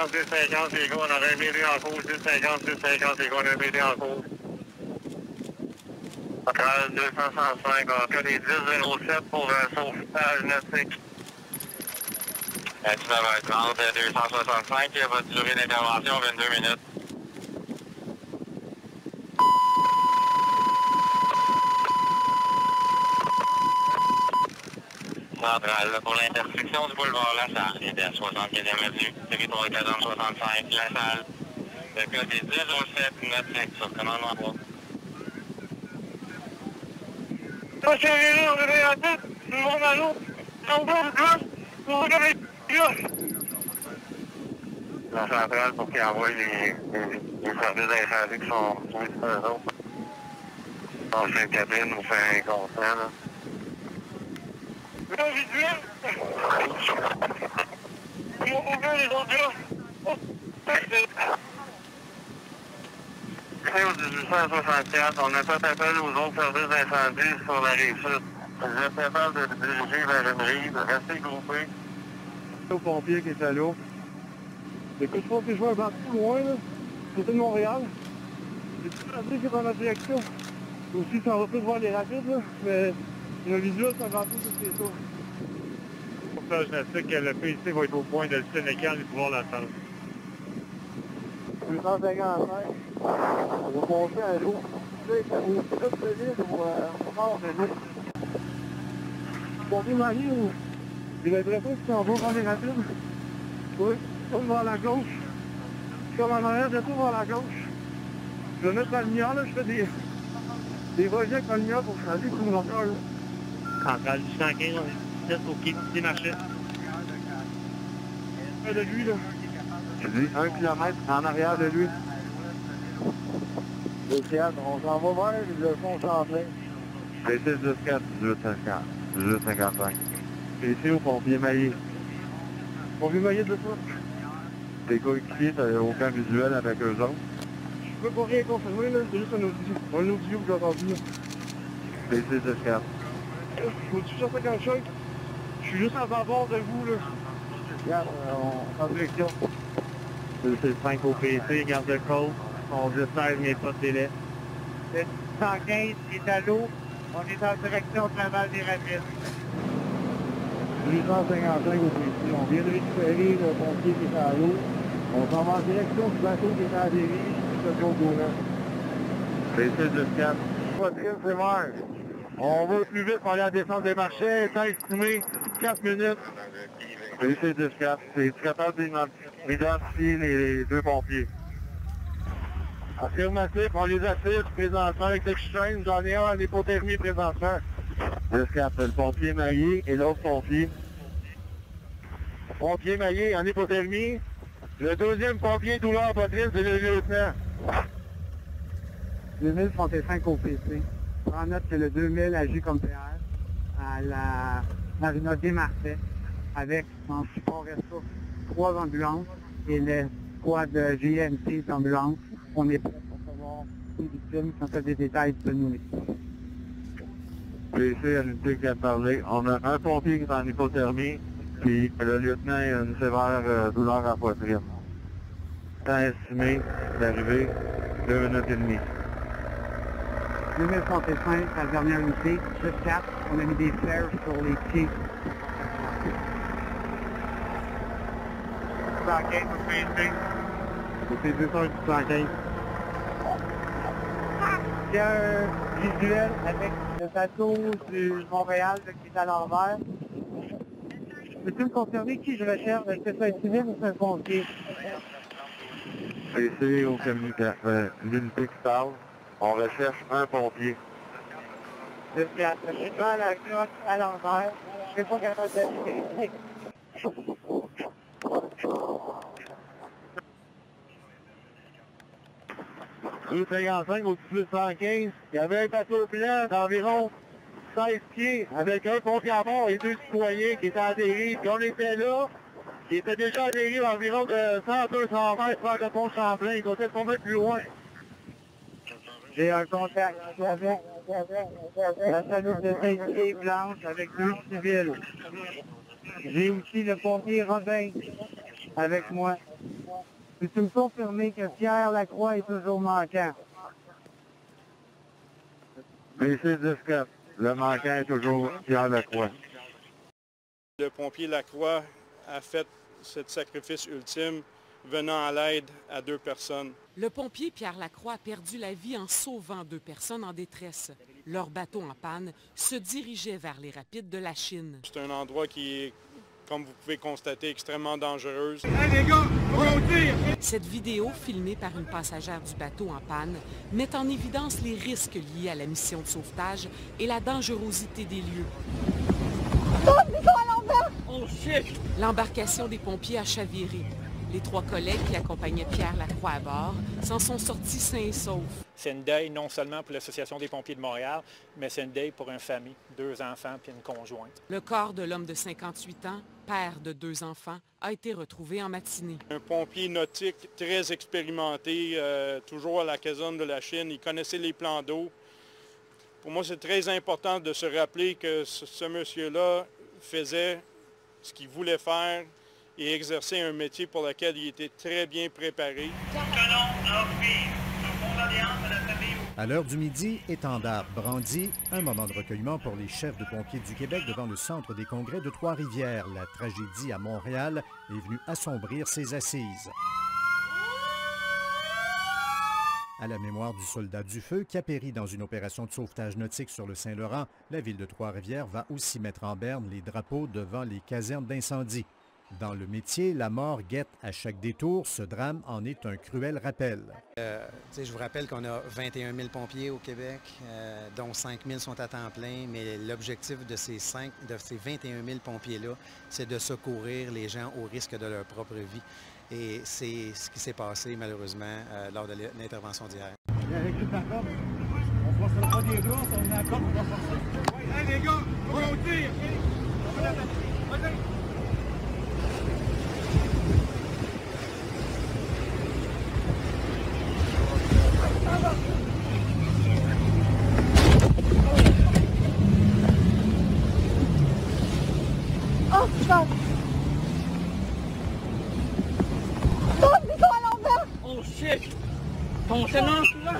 1050, c'est go, on aurait un milieu en cours, 1050, c'est go, on a un milieu en cours. Centrale 265, on connaît 1007 pour sauvetage nautique. 19h30, 265, votre durée d'intervention, 22 minutes. Centrale, pour l'intersection du boulevard La Salle, il était à 75e avenue, territoire 1465, La Salle. Le code est 1007 95 sur commandement 3. Là, on est à 10, tout le monde à l'eau, on va de glace, on regarde les glaces. La centrale pour qu'ils envoient les services d'incendie qui sont sur eux autres. On fait une cabine, on fait un constant, là. Là, visuel! Ils m'ont ouvert les autres gars! Au 1864, on a fait appel aux autres services d'incendie sur la rive sud. Vous êtes capable de diriger vers une rive, restez groupés. Au pompier qui est à l'eau. Écoute, je pense que je vois un bateau loin, là, côté de Montréal. J'ai tout regardé qui est dans la direction. Aussi, ça va plus voir les rapides, là, mais le visuel, c'est un bateau de ces tours. Pour ça, je sais que le PC va être au point de le Sénégal et pouvoir l'entendre. 255. On va monter à l'eau. Là, il faut tout de l'île ou au nord de l'île. Pompier Marie, j'ai l'impression que tu s'en vas vers les rapides. Oui, tourne vers la gauche. Comme en arrière, je tourne vers la gauche. Je vais mettre la lumière, là, je fais des rejets avec la lumière pour changer tout le monde encore, là. Centrale du 115, on est au quai des marchés. De lui, là. J'ai dit 1 km en arrière de lui. Le théâtre, on s'en va vers le fond Champlain. PC 14, 1850, 1855. PC au pompier maillé. Pompier maillé de toi? Tes coéquipiers, t'as aucun visuel avec eux autres? Je peux pas rien confirmer, là, c'est juste un audio. Un audio que j'ai entendu, là. PC 14. Faut-tu chercher quelque chose? Je suis juste en bord de vous, là. Regarde, en direction. C'est le 5 au PC, garde le côte. On descend, mais pas de délai. Le 115 est à l'eau. On est en direction de la Val des Rapides. 855 au PC. On vient de récupérer le pompier qui est à l'eau. On s'en va en direction du bateau qui est à la dérive. C'est le courant. PC 14. Poitrine, c'est mort. On va plus vite pour aller à la descente des marchés. Temps estimé 4 minutes. PC 14. C'est capable d'identifier les deux pompiers. Affirmatif, on les assiste présentement avec l'extrême. J'en ai un en hypothermie présentement. 14, le pompier maillé et l'autre pompier. Pompier maillé en hypothermie. Le deuxième pompier douleur poitrine, c'est le lieutenant. 2065 au PC. En note que le 2000 agit comme PR à la marina des Marseilles avec en support ressources 3 ambulances et le squad de GMT d'ambulance. On est prêt pour savoir les victimes quand on a des détails de nous. PC à l'unité qui a parlé. On a un pompier qui est en hypothermie, puis le lieutenant a une sévère douleur à la poitrine. Temps estimé d'arrivée, 2 minutes et demie. 2065, la dernière unité, 4, on a mis des flares sur les pieds. 115 au PC. C'est 215. Il y a un visuel avec le bateau du Montréal qui est à l'envers. Peux-tu me confirmer qui je recherche? Est-ce que c'est un civil ou c'est un pompier? PC au communicateur. L'unité qui parle. On recherche un pompier. Je suis à la cloche à l'envers. Je ne sais pas capable de... 255 au 115, il y avait un bateau blanc d'environ 16 pieds avec un pompier à bord et 2 citoyens qui étaient à dérive. Puis on était là, qui étaient déjà à dérive environ de 100-200 mètres vers le pont Champlain. Ils doivent être tombés plus loin. J'ai un contact avec la chaloupe de safety blanche avec 2 civils. J'ai aussi le pompier Robin avec moi. Peux-tu me confirmer que Pierre Lacroix est toujours manquant? BC-14, le manquant est toujours Pierre Lacroix. Le pompier Lacroix a fait ce sacrifice ultime, venant à l'aide à 2 personnes. Le pompier Pierre Lacroix a perdu la vie en sauvant 2 personnes en détresse. Leur bateau en panne se dirigeait vers les rapides de la Chine. C'est un endroit qui est, comme vous pouvez constater, extrêmement dangereux. Hey les gars, conduire! Cette vidéo, filmée par une passagère du bateau en panne, met en évidence les risques liés à la mission de sauvetage et la dangerosité des lieux. Oh shit! L'embarcation des pompiers a chaviré. Les 3 collègues qui accompagnaient Pierre Lacroix à bord s'en sont sortis sains et saufs. C'est une deuil non seulement pour l'Association des pompiers de Montréal, mais c'est une deuil pour une famille, 2 enfants puis une conjointe. Le corps de l'homme de 58 ans, père de 2 enfants, a été retrouvé en matinée. Un pompier nautique très expérimenté, toujours à la caserne de la Chine. Il connaissait les plans d'eau. Pour moi, c'est très important de se rappeler que ce monsieur-là faisait ce qu'il voulait faire et exerçait un métier pour lequel il était très bien préparé. À l'heure du midi, étendard brandi, un moment de recueillement pour les chefs de pompiers du Québec devant le centre des congrès de Trois-Rivières. La tragédie à Montréal est venue assombrir ses assises. À la mémoire du soldat Dufeu qui a péri dans une opération de sauvetage nautique sur le Saint-Laurent, la ville de Trois-Rivières va aussi mettre en berne les drapeaux devant les casernes d'incendie. Dans le métier, la mort guette à chaque détour. Ce drame en est un cruel rappel. Je vous rappelle qu'on a 21 000 pompiers au Québec, dont 5 000 sont à temps plein, mais l'objectif de ces 21 000 pompiers-là, c'est de secourir les gens au risque de leur propre vie. Et c'est ce qui s'est passé, malheureusement, lors de l'intervention d'hier. On ne pas des bras, on est d'accord, on va forcer. Hey les gars, conduire! Oh putain! Oh putain à l'envers! Oh shit! Ton tenant, là!